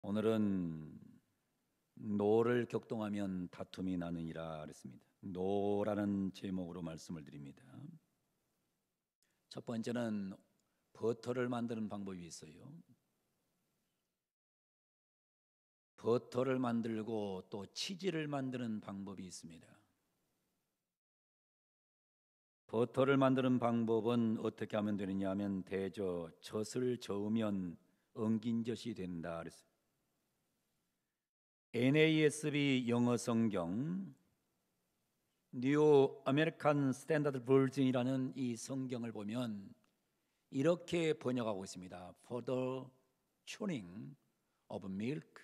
오늘은 노를 격동하면 다툼이 나느니라 그랬습니다. 노라는 제목으로 말씀을 드립니다. 첫 번째는 버터를 만드는 방법이 있어요. 버터를 만들고 또 치즈를 만드는 방법이 있습니다. 버터를 만드는 방법은 어떻게 하면 되느냐 하면 젖을 저으면 엉긴 젖이 된다 그랬어요. NASB 영어 성경 뉴 아메리칸 스탠다드 버전이라는 이 성경을 보면 이렇게 번역하고 있습니다. For the tuning of milk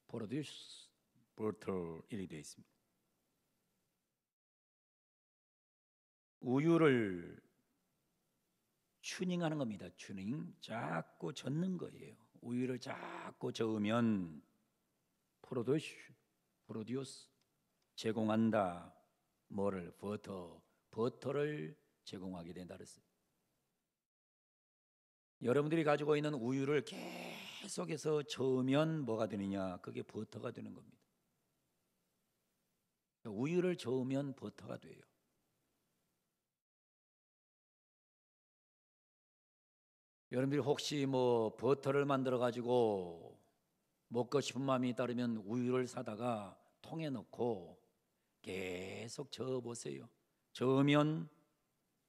produce butter 이렇게 되어 있습니다. 우유를 튜닝하는 겁니다. 튜닝, 자꾸 젓는 거예요. 우유를 자꾸 저으면 produce 제공한다. 뭐를? 버터를 제공하게 된다 그랬어요. 여러분들이 가지고 있는 우유를 계속해서 저으면 뭐가 되느냐? 그게 버터가 되는 겁니다. 우유를 저으면 버터가 돼요. 여러분들이 혹시 버터를 만들어 가지고 먹고 싶은 마음이 따르면 우유를 사다가 통에 넣고 계속 저어보세요. 저으면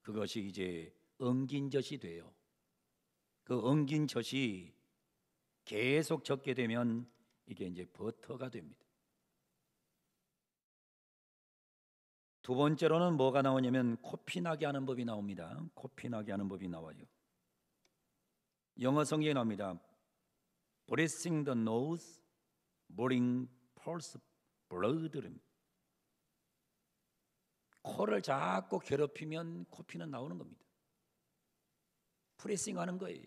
그것이 이제 엉긴 젖이 돼요. 그 엉긴 젖이 계속 젖게 되면 이게 이제 버터가 됩니다. 두 번째로는 뭐가 나오냐면 코피 나게 하는 법이 나옵니다. 코피 나게 하는 법이 나와요. 영어 성경에 나옵니다. Breathing the nose, bring pulse blood. 코를 자꾸 괴롭히면 코피는 나오는 겁니다. 프레싱 하는 거예요.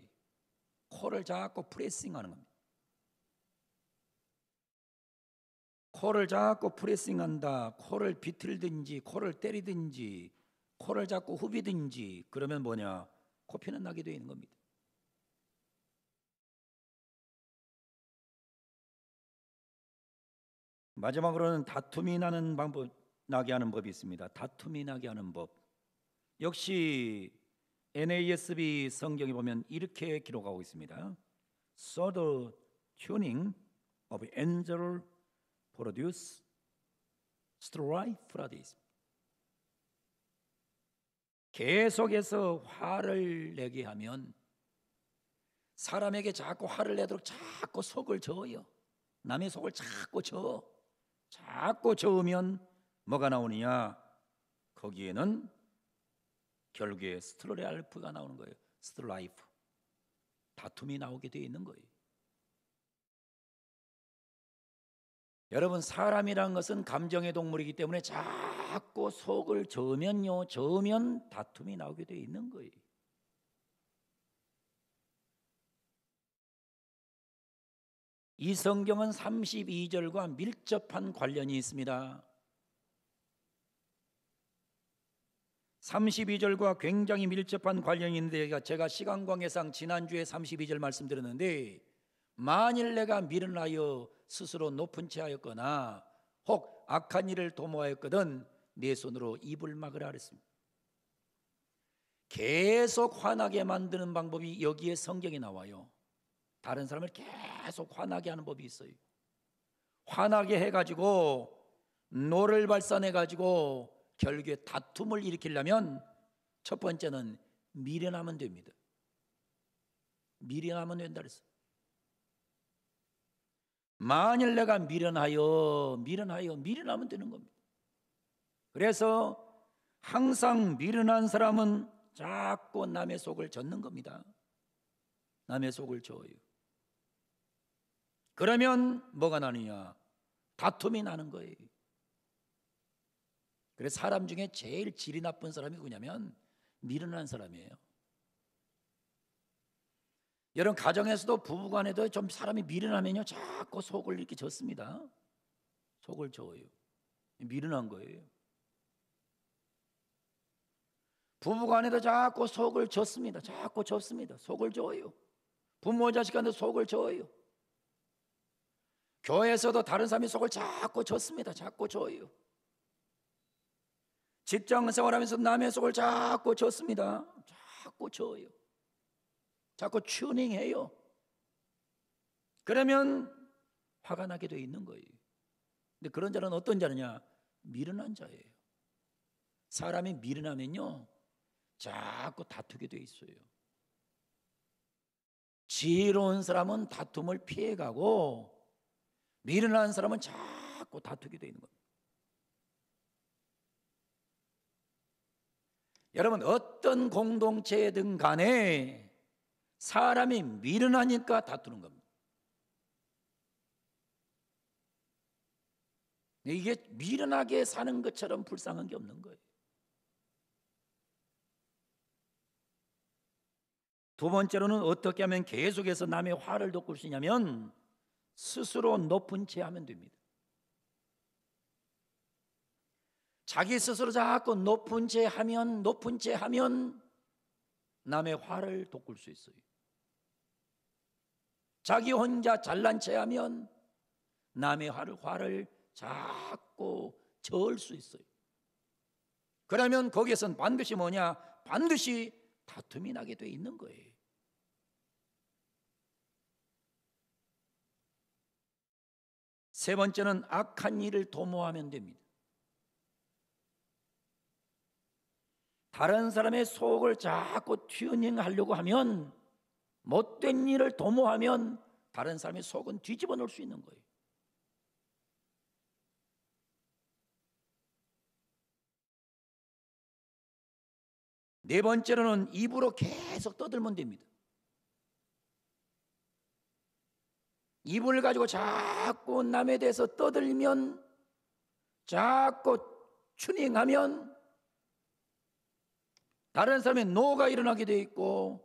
코를 자꾸 프레싱 하는 겁니다. 코를 자꾸 프레싱 한다. 코를 비틀든지 코를 때리든지 코를 자꾸 후비든지 그러면 뭐냐? 코피는 나게 되어 있는 겁니다. 마지막으로는 다툼이 나는 방법, 나게 하는 법이 있습니다. 다툼이 나게 하는 법. 역시 NASB 성경에 보면 이렇게 기록하고 있습니다. So the tuning of angel produce strife라 되어 있습니다. 계속해서 화를 내게 하면 사람에게 자꾸 화를 내도록 자꾸 속을 저어요. 남의 속을 자꾸 저어. 자꾸 저으면 뭐가 나오느냐? 거기에는 결국에 스트라이프가 나오는 거예요. 스트라이프. 다툼이 나오게 되어 있는 거예요. 여러분, 사람이란 것은 감정의 동물이기 때문에 자꾸 속을 저으면요, 저으면 다툼이 나오게 되어 있는 거예요. 이 성경은 32절과 밀접한 관련이 있습니다. 32절과 굉장히 밀접한 관련이 있는데 제가 시간 관계상 지난주에 32절 말씀드렸는데 만일 내가 미련하여 스스로 높은 채 하였거나 혹 악한 일을 도모하였거든 내 손으로 입을 막으라 그랬습니다. 계속 화나게 만드는 방법이 여기에 성경에 나와요. 다른 사람을 계속 화나게 하는 법이 있어요. 화나게 해가지고 노를 발산해가지고 결국에 다툼을 일으키려면 첫 번째는 미련하면 됩니다. 미련하면 된다 그랬어요. 만일 내가 미련하면 되는 겁니다. 그래서 항상 미련한 사람은 자꾸 남의 속을 젓는 겁니다. 남의 속을 저어요. 그러면 뭐가 나느냐? 다툼이 나는 거예요. 그래서 사람 중에 제일 질이 나쁜 사람이 누구냐면 미련한 사람이에요. 여러분 가정에서도 부부간에도 좀 사람이 미련하면요 자꾸 속을 이렇게 젓습니다. 속을 저어요. 미련한 거예요. 부부간에도 자꾸 속을 젓습니다. 자꾸 젓습니다. 속을 저어요. 부모 자식 간에도 속을 저어요. 교회에서도 다른 사람의 속을 자꾸 줬습니다. 자꾸 줘요. 직장 생활하면서 남의 속을 자꾸 줬습니다. 자꾸 줘요. 자꾸 튜닝해요. 그러면 화가 나게 돼 있는 거예요. 근데 그런 자는 어떤 자느냐? 미련한 자예요. 사람이 미련하면요, 자꾸 다투게 돼 있어요. 지혜로운 사람은 다툼을 피해가고 미련한 사람은 자꾸 다투게 돼 있는 겁니다. 여러분, 어떤 공동체든 간에 사람이 미련하니까 다투는 겁니다. 이게 미련하게 사는 것처럼 불쌍한 게 없는 거예요. 두 번째로는 어떻게 하면 계속해서 남의 화를 돋굴 수 있냐면 스스로 높은 채 하면 됩니다. 자기 스스로 자꾸 높은 채 하면 남의 화를 돋굴 수 있어요. 자기 혼자 잘난 채 하면 남의 화를 자꾸 저을 수 있어요. 그러면 거기에선 반드시 뭐냐? 반드시 다툼이 나게 돼 있는 거예요. 세 번째는 악한 일을 도모하면 됩니다. 다른 사람의 속을 자꾸 튜닝하려고 하면, 못된 일을 도모하면 다른 사람의 속은 뒤집어 놓을 수 있는 거예요. 네 번째로는 입으로 계속 떠들면 됩니다. 입을 가지고 자꾸 남에 대해서 떠들면, 자꾸 튜닝하면 다른 사람의 노가 일어나게 돼 있고,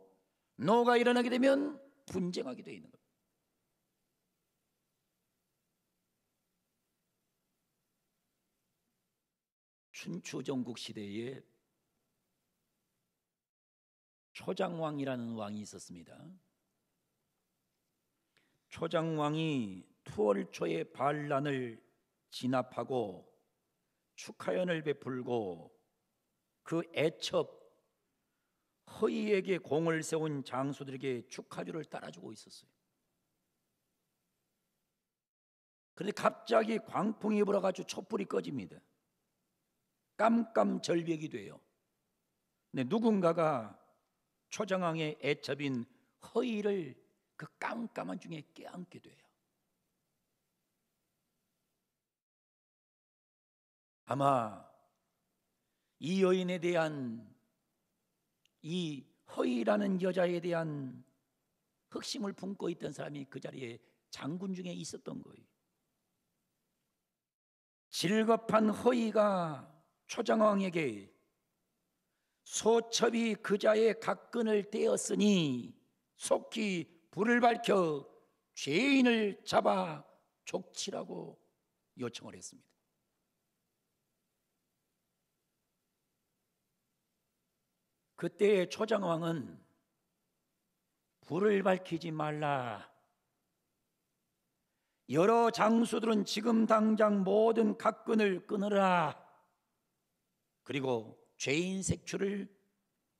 노가 일어나게 되면 분쟁하게 돼 있는 겁니다. 춘추전국 시대에 초장왕이라는 왕이 있었습니다. 초장왕이 투월초에 반란을 진압하고 축하연을 베풀고 그 애첩 허위에게 공을 세운 장수들에게 축하주를 따라주고 있었어요. 그런데 갑자기 광풍이 불어가지고 촛불이 꺼집니다. 깜깜절벽이 돼요. 근데 누군가가 초장왕의 애첩인 허위를 그 깜깜한 중에 깨안게 돼요. 아마 이 여인에 대한, 이 허위라는 여자에 대한 흑심을 품고 있던 사람이 그 자리에 장군 중에 있었던 거예요. 질겁한 허위가 초장왕에게 소첩이 그자의 각근을 떼었으니 속히 불을 밝혀 죄인을 잡아 족치라고 요청을 했습니다. 그때 초장왕은 불을 밝히지 말라, 여러 장수들은 지금 당장 모든 각근을 끊으라, 그리고 죄인 색출을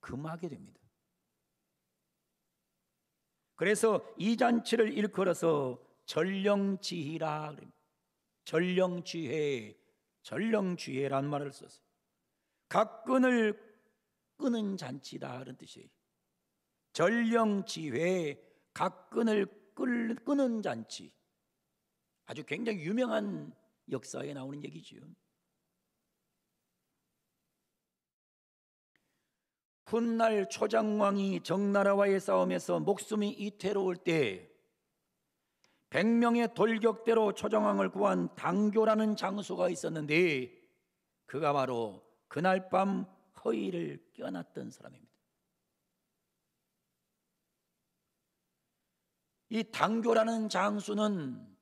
금하게 됩니다. 그래서 이 잔치를 일컬어서 전령지희라, 전령쥐해란 말을 썼어요. 각근을 끄는 잔치다, 그런 뜻이에요. 전령지회, 각근을 끄는 잔치. 아주 굉장히 유명한 역사에 나오는 얘기지요. 훗날 초장왕이 정나라와의 싸움에서 목숨이 이태로울 때 100명의 돌격대로 초장왕을 구한 당교라는 장수가 있었는데, 그가 바로 그날 밤 허위를 껴놨던 사람입니다. 이 당교라는 장수는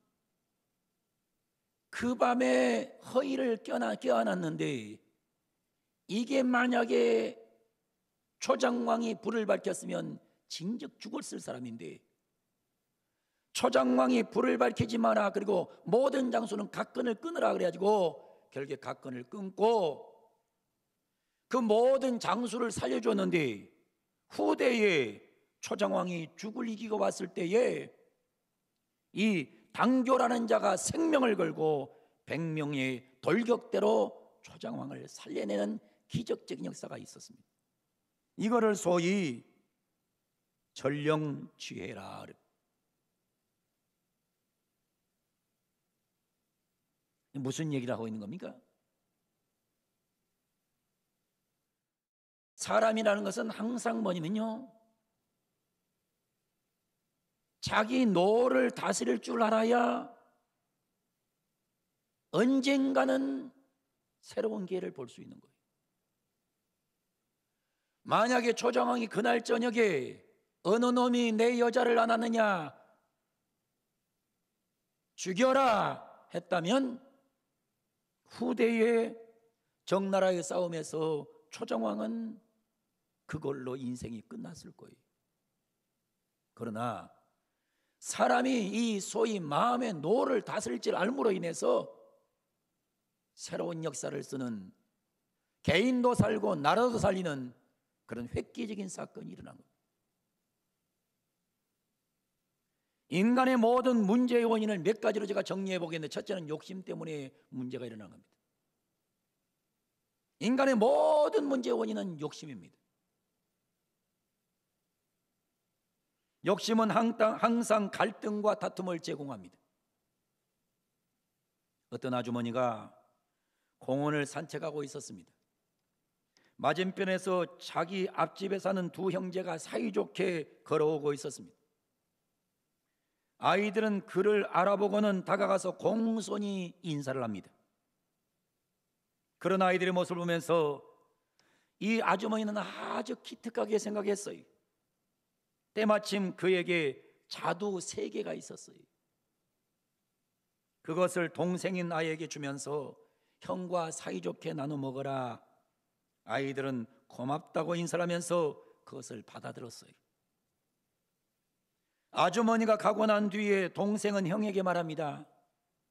그 밤에 허위를 껴안았는데, 이게 만약에 초장왕이 불을 밝혔으면 진즉 죽었을 사람인데, 초장왕이 불을 밝히지 마라, 그리고 모든 장수는 각건을 끊으라 그래가지고 결국에 각건을 끊고 그 모든 장수를 살려줬는데, 후대에 초장왕이 죽을 이기고 왔을 때에 이 당교라는 자가 생명을 걸고 100명의 돌격대로 초장왕을 살려내는 기적적인 역사가 있었습니다. 이거를 소위 전령지혜라. 무슨 얘기를 하고 있는 겁니까? 사람이라는 것은 항상 뭐냐면요, 자기 노를 다스릴 줄 알아야 언젠가는 새로운 기회를 볼 수 있는 거예요. 만약에 초장왕이 그날 저녁에 어느 놈이 내 여자를 안 하느냐 죽여라 했다면 후대의 적나라의 싸움에서 초장왕은 그걸로 인생이 끝났을 거예요. 그러나 사람이 이 소위 마음의 노를 다스릴 줄 알므로 인해서 새로운 역사를 쓰는, 개인도 살고 나라도 살리는 그런 획기적인 사건이 일어난 겁니다. 인간의 모든 문제의 원인을 몇 가지로 제가 정리해 보겠는데, 첫째는 욕심 때문에 문제가 일어난 겁니다. 인간의 모든 문제의 원인은 욕심입니다. 욕심은 항상 갈등과 다툼을 제공합니다. 어떤 아주머니가 공원을 산책하고 있었습니다. 맞은편에서 자기 앞집에 사는 두 형제가 사이좋게 걸어오고 있었습니다. 아이들은 그를 알아보고는 다가가서 공손히 인사를 합니다. 그런 아이들의 모습을 보면서 이 아주머니는 아주 기특하게 생각했어요. 때마침 그에게 자두 3개가 있었어요. 그것을 동생인 아이에게 주면서 형과 사이좋게 나눠 먹어라. 아이들은 고맙다고 인사를 하면서 그것을 받아들었어요. 아주머니가 가고 난 뒤에 동생은 형에게 말합니다.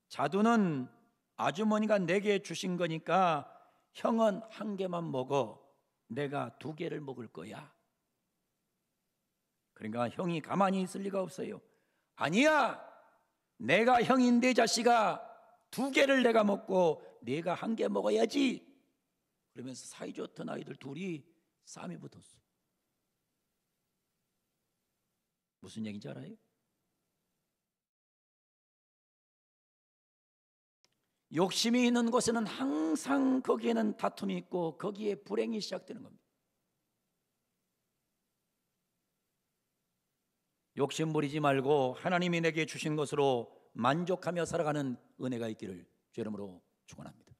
자두는 아주머니가 내게 주신 거니까 형은 1개만 먹어. 내가 2개를 먹을 거야. 그러니까 형이 가만히 있을 리가 없어요. 아니야, 내가 형인데 자식아, 2개를 내가 먹고 내가 1개 먹어야지. 그러면서 사이좋던 아이들 둘이 싸움이 붙었어. 무슨 얘기인지 알아요? 욕심이 있는 곳에는 항상 거기에는 다툼이 있고 거기에 불행이 시작되는 겁니다. 욕심 부리지 말고 하나님이 내게 주신 것으로 만족하며 살아가는 은혜가 있기를 주 이름으로 축원합니다.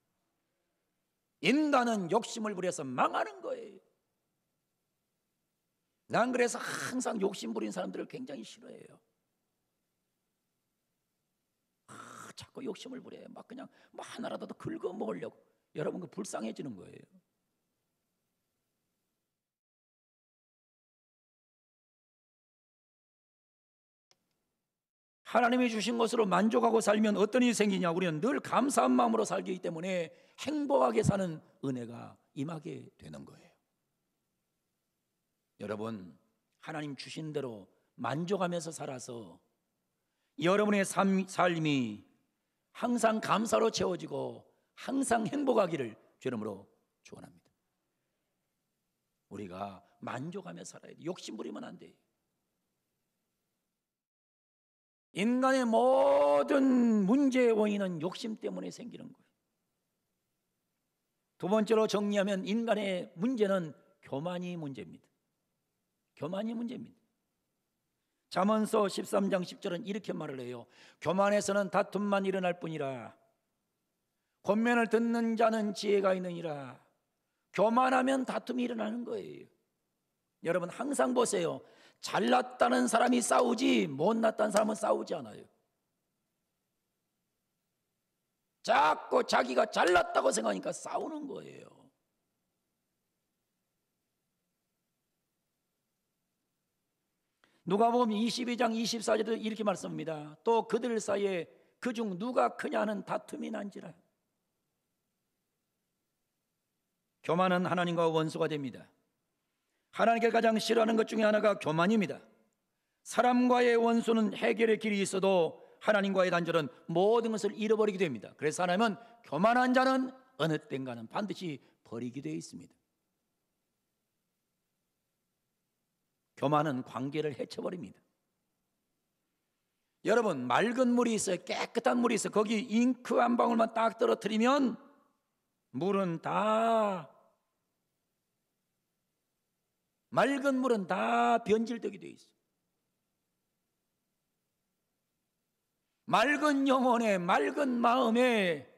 인간은 욕심을 부려서 망하는 거예요. 난 그래서 항상 욕심 부린 사람들을 굉장히 싫어해요. 자꾸 욕심을 부려요. 막 그냥 하나라도 더 긁어 먹으려고. 여러분, 그 불쌍해지는 거예요. 하나님이 주신 것으로 만족하고 살면 어떤 일이 생기냐? 우리는 늘 감사한 마음으로 살기 때문에 행복하게 사는 은혜가 임하게 되는 거예요. 여러분, 하나님 주신 대로 만족하면서 살아서 여러분의 삶이 항상 감사로 채워지고 항상 행복하기를 주 이름으로 축원합니다. 우리가 만족하며 살아야 돼. 욕심 부리면 안 돼. 인간의 모든 문제의 원인은 욕심 때문에 생기는 거예요. 두 번째로 정리하면 인간의 문제는 교만이 문제입니다. 교만이 문제입니다. 잠언서 13장 10절은 이렇게 말을 해요. 교만에서는 다툼만 일어날 뿐이라 권면을 듣는 자는 지혜가 있느니라. 교만하면 다툼이 일어나는 거예요. 여러분, 항상 보세요. 잘났다는 사람이 싸우지 못났다는 사람은 싸우지 않아요. 자꾸 자기가 잘났다고 생각하니까 싸우는 거예요. 누가복음 22장 24절에도 이렇게 말씀합니다. 또 그들 사이에 그중 누가 크냐 하는 다툼이 난지라. 교만은 하나님과 원수가 됩니다. 하나님께 가장 싫어하는 것 중에 하나가 교만입니다. 사람과의 원수는 해결의 길이 있어도 하나님과의 단절은 모든 것을 잃어버리게 됩니다. 그래서 하나님은 교만한 자는 어느 땐가는 반드시 버리게 되어 있습니다. 교만은 관계를 해쳐버립니다. 여러분, 맑은 물이 있어요. 깨끗한 물이 있어요. 거기 잉크 한 방울만 딱 떨어뜨리면 물은 다, 맑은 물은 다 변질되게 되어 있어요. 맑은 영혼에, 맑은 마음에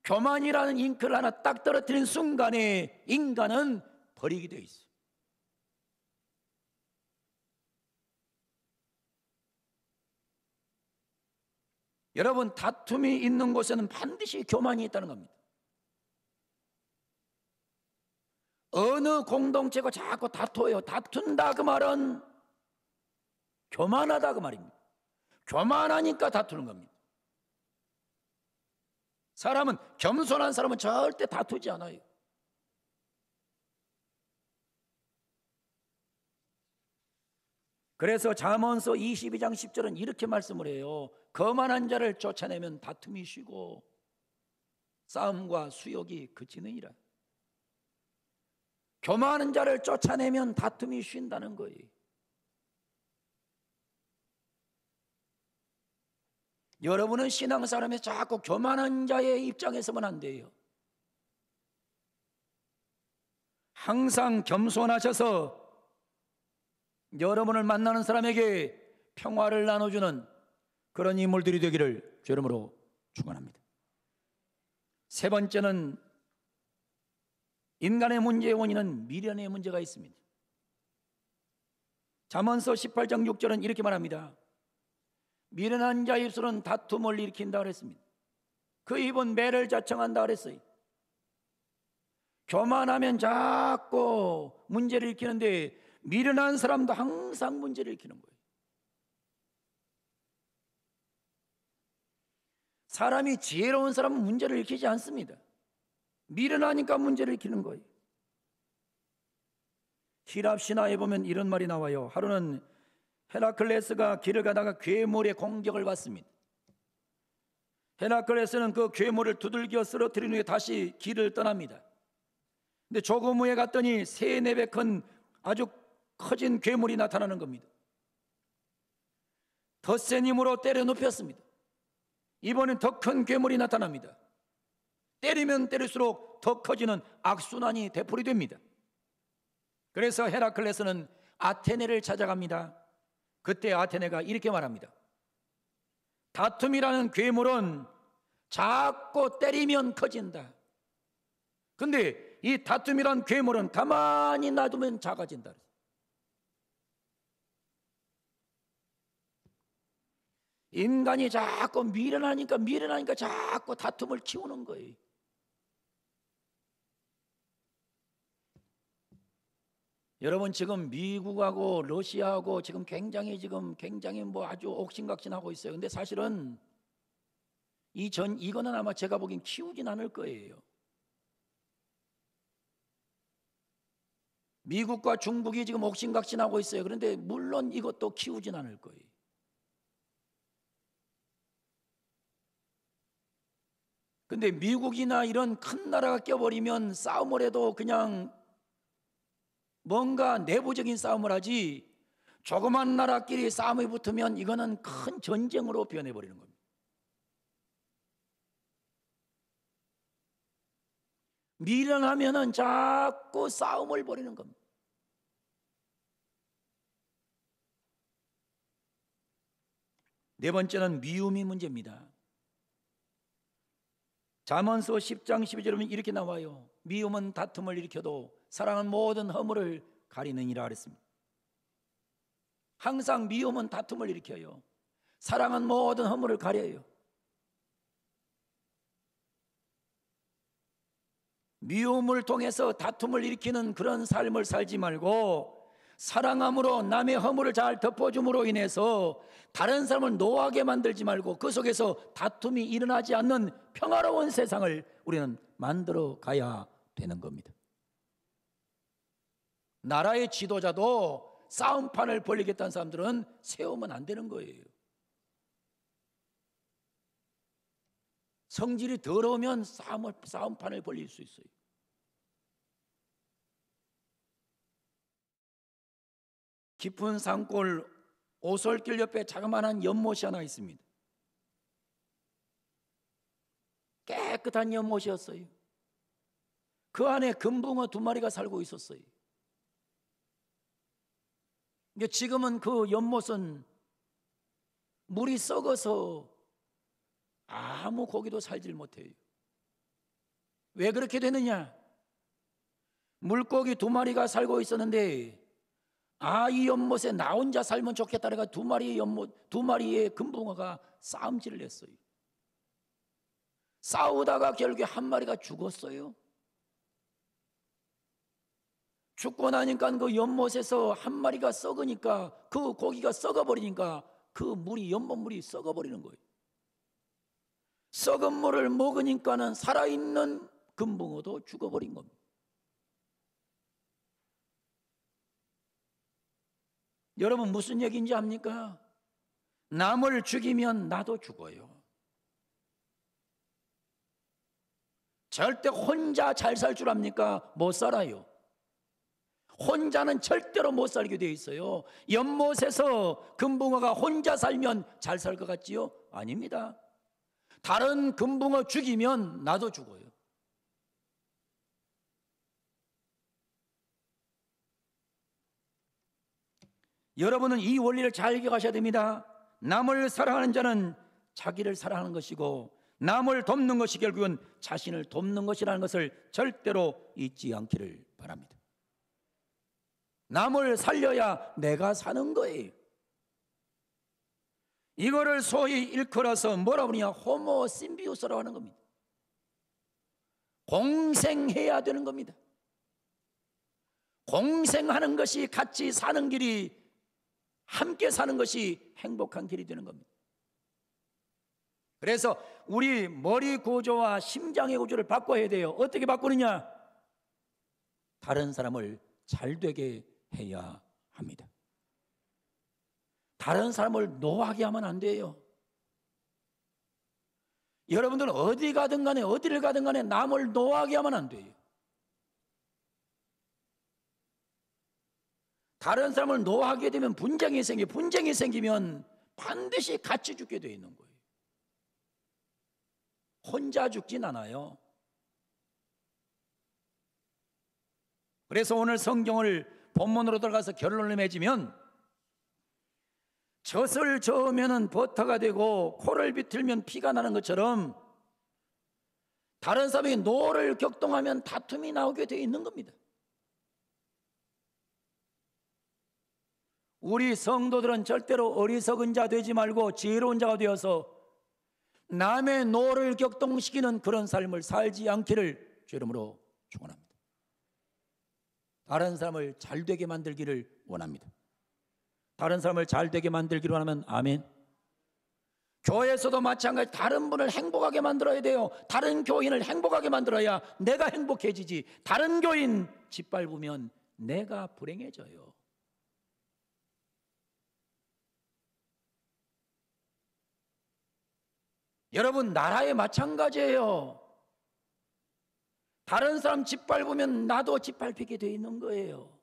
교만이라는 잉크를 하나 딱 떨어뜨린 순간에 인간은 버리게 되어 있어요. 여러분, 다툼이 있는 곳에는 반드시 교만이 있다는 겁니다. 어느 공동체가 자꾸 다퉈요. 다툰다 그 말은 교만하다 그 말입니다. 교만하니까 다투는 겁니다. 사람은, 겸손한 사람은 절대 다투지 않아요. 그래서 잠언서 22장 10절은 이렇게 말씀을 해요. 거만한 자를 쫓아내면 다툼이 쉬고 싸움과 수욕이 그치느니라. 교만한 자를 쫓아내면 다툼이 쉰다는 거예요. 여러분은 신앙사람에 자꾸 교만한 자의 입장에 서면 안 돼요. 항상 겸손하셔서 여러분을 만나는 사람에게 평화를 나눠주는 그런 인물들이 되기를 주 이름으로 축원합니다. 세 번째는, 인간의 문제의 원인은 미련의 문제가 있습니다. 잠언서 18장 6절은 이렇게 말합니다. 미련한 자의 입술은 다툼을 일으킨다 그랬습니다. 그 입은 매를 자청한다 그랬어요. 교만하면 자꾸 문제를 일으키는데 미련한 사람도 항상 문제를 일으키는 거예요. 사람이 지혜로운 사람은 문제를 일으키지 않습니다. 미련하니까 문제를 일으키는 거예요. 히랍 신화에 보면 이런 말이 나와요. 하루는 헤라클레스가 길을 가다가 괴물의 공격을 받습니다. 헤라클레스는 그 괴물을 두들겨 쓰러뜨린 후에 다시 길을 떠납니다. 근데 조금 후에 갔더니 3-4배 큰 아주 커진 괴물이 나타나는 겁니다. 더 센 힘으로 때려 눕혔습니다. 이번엔 더 큰 괴물이 나타납니다. 때리면 때릴수록 더 커지는 악순환이 되풀이 됩니다. 그래서 헤라클레스는 아테네를 찾아갑니다. 그때 아테네가 이렇게 말합니다. 다툼이라는 괴물은 자꾸 때리면 커진다. 근데 이 다툼이란 괴물은 가만히 놔두면 작아진다. 인간이 자꾸 미련하니까 자꾸 다툼을 키우는 거예요. 여러분, 지금 미국하고 러시아하고 지금 굉장히 뭐 아주 옥신각신하고 있어요. 근데 사실은 이거는 아마 제가 보기엔 키우진 않을 거예요. 미국과 중국이 지금 옥신각신하고 있어요. 그런데 물론 이것도 키우진 않을 거예요. 근데 미국이나 이런 큰 나라가 껴버리면 싸움을 해도 그냥 뭔가 내부적인 싸움을 하지, 조그만 나라끼리 싸움이 붙으면 이거는 큰 전쟁으로 변해버리는 겁니다. 미련하면은 자꾸 싸움을 벌이는 겁니다. 네 번째는 미움이 문제입니다. 잠언서 10장 12절에 보면 이렇게 나와요. 미움은 다툼을 일으켜도 사랑은 모든 허물을 가리느니라 그랬습니다. 항상 미움은 다툼을 일으켜요. 사랑은 모든 허물을 가려요. 미움을 통해서 다툼을 일으키는 그런 삶을 살지 말고 사랑함으로 남의 허물을 잘 덮어줌으로 인해서 다른 사람을 노하게 만들지 말고 그 속에서 다툼이 일어나지 않는 평화로운 세상을 우리는 만들어 가야 되는 겁니다. 나라의 지도자도 싸움판을 벌리겠다는 사람들은 세우면 안 되는 거예요. 성질이 더러우면 싸움판을 벌릴 수 있어요. 깊은 산골 오솔길 옆에 자그마한 연못이 하나 있습니다. 깨끗한 연못이었어요. 그 안에 금붕어 2마리가 살고 있었어요. 지금은 그 연못은 물이 썩어서 아무 고기도 살질 못해요. 왜 그렇게 되느냐? 물고기 2마리가 살고 있었는데 이 연못에 나 혼자 살면 좋겠다 그래가 2마리의 금붕어가 싸움질을 했어요. 싸우다가 결국에 1마리가 죽었어요. 죽고 나니까 그 연못에서 1마리가 썩으니까 그 고기가 썩어버리니까 그 연못물이 썩어버리는 거예요. 썩은 물을 먹으니까는 살아있는 금붕어도 죽어버린 겁니다. 여러분 무슨 얘기인지 압니까? 남을 죽이면 나도 죽어요. 절대 혼자 잘 살 줄 압니까? 못 살아요. 혼자는 절대로 못 살게 돼 있어요. 연못에서 금붕어가 혼자 살면 잘 살 것 같지요? 아닙니다. 다른 금붕어 죽이면 나도 죽어요. 여러분은 이 원리를 잘 기억하셔야 됩니다. 남을 사랑하는 자는 자기를 사랑하는 것이고 남을 돕는 것이 결국은 자신을 돕는 것이라는 것을 절대로 잊지 않기를 바랍니다. 남을 살려야 내가 사는 거예요. 이거를 소위 일컬어서 뭐라 그러냐? 호모 심비우스라고 하는 겁니다. 공생해야 되는 겁니다. 공생하는 것이 같이 사는 길이, 함께 사는 것이 행복한 길이 되는 겁니다. 그래서 우리 머리 구조와 심장의 구조를 바꿔야 돼요. 어떻게 바꾸느냐? 다른 사람을 잘 되게 해야 합니다. 다른 사람을 노하게 하면 안 돼요. 여러분들은 어디 가든 간에 어디를 가든 간에 남을 노하게 하면 안 돼요. 다른 사람을 노하게 되면 분쟁이 생기면 반드시 같이 죽게 되어 있는 거예요. 혼자 죽진 않아요. 그래서 오늘 성경을 본문으로 들어가서 결론을 맺으면 젖을 저으면 버터가 되고 코를 비틀면 피가 나는 것처럼 다른 사람이 노를 격동하면 다툼이 나오게 되어 있는 겁니다. 우리 성도들은 절대로 어리석은 자 되지 말고 지혜로운 자가 되어서 남의 노를 격동시키는 그런 삶을 살지 않기를 주 이름으로 축원합니다. 다른 사람을 잘 되게 만들기를 원합니다. 다른 사람을 잘 되게 만들기를 원하면 아멘. 교회에서도 마찬가지 다른 분을 행복하게 만들어야 돼요. 다른 교인을 행복하게 만들어야 내가 행복해지지. 다른 교인 짓밟으면 내가 불행해져요. 여러분 나라에 마찬가지예요. 다른 사람 짓밟으면 나도 짓밟히게 돼 있는 거예요.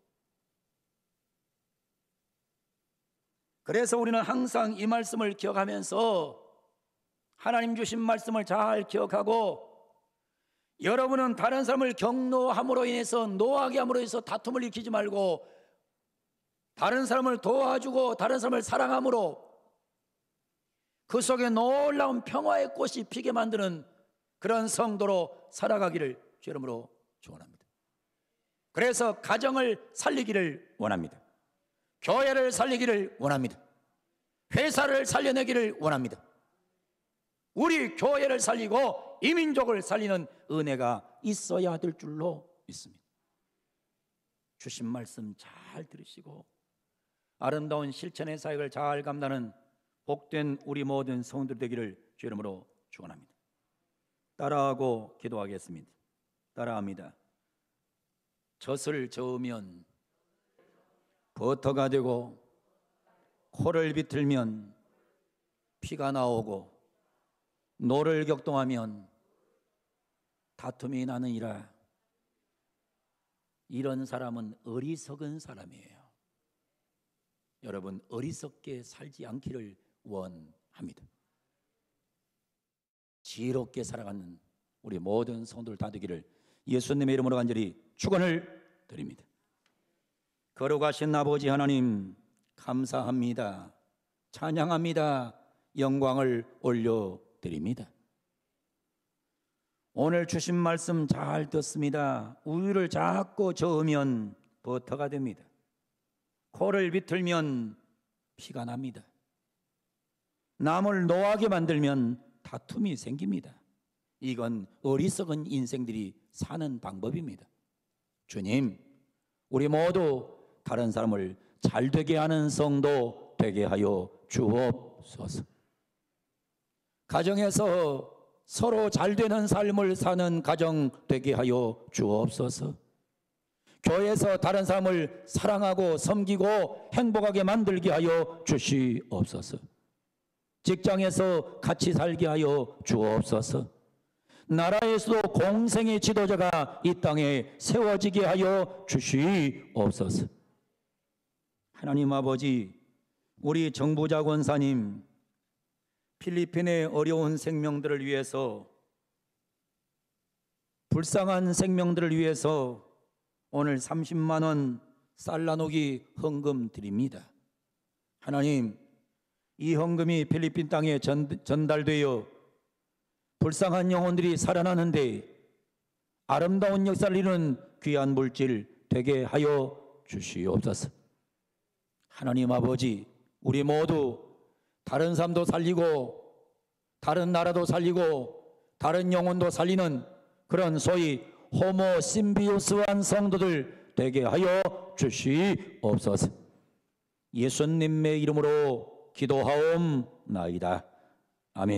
그래서 우리는 항상 이 말씀을 기억하면서 하나님 주신 말씀을 잘 기억하고 여러분은 다른 사람을 격노함으로 인해서 노하게 함으로 해서 다툼을 일으키지 말고 다른 사람을 도와주고 다른 사람을 사랑함으로 그 속에 놀라운 평화의 꽃이 피게 만드는 그런 성도로 살아가기를 주 이름으로 축원합니다. 그래서 가정을 살리기를 원합니다. 교회를 살리기를 원합니다. 회사를 살려내기를 원합니다. 우리 교회를 살리고 이 민족을 살리는 은혜가 있어야 될 줄로 믿습니다. 주신 말씀 잘 들으시고 아름다운 실천의 사역을 잘 감당하는 복된 우리 모든 성도들 되기를 주 이름으로 축원합니다. 따라하고 기도하겠습니다. 따라합니다. 젖을 저으면 버터가 되고 코를 비틀면 피가 나오고 노를 격동하면 다툼이 나느니라. 이런 사람은 어리석은 사람이에요. 여러분, 어리석게 살지 않기를 원합니다. 지혜롭게 살아가는 우리 모든 성도들 다 되기를 예수님의 이름으로 간절히 축원을 드립니다. 거룩하신 아버지 하나님, 감사합니다. 찬양합니다. 영광을 올려드립니다. 오늘 주신 말씀 잘 듣습니다. 우유를 작고 저으면 버터가 됩니다. 코를 비틀면 피가 납니다. 남을 노하게 만들면 다툼이 생깁니다. 이건 어리석은 인생들이 사는 방법입니다. 주님, 우리 모두 다른 사람을 잘되게 하는 성도 되게 하여 주옵소서. 가정에서 서로 잘되는 삶을 사는 가정 되게 하여 주옵소서. 교회에서 다른 사람을 사랑하고 섬기고 행복하게 만들게 하여 주시옵소서. 직장에서 같이 살게 하여 주옵소서. 나라에서도 공생의 지도자가 이 땅에 세워지게 하여 주시옵소서. 하나님 아버지, 우리 정부자 권사님, 필리핀의 어려운 생명들을 위해서, 불쌍한 생명들을 위해서 오늘 30만 원 쌀 나누기 헌금 드립니다. 하나님, 이 헌금이 필리핀 땅에 전달되어 불쌍한 영혼들이 살아나는데 아름다운 역사를 이루는 귀한 물질 되게 하여 주시옵소서. 하나님 아버지, 우리 모두 다른 삶도 살리고 다른 나라도 살리고 다른 영혼도 살리는 그런 소위 호모 심비우스한 성도들 되게 하여 주시옵소서. 예수님의 이름으로 기도하옵나이다. 아멘.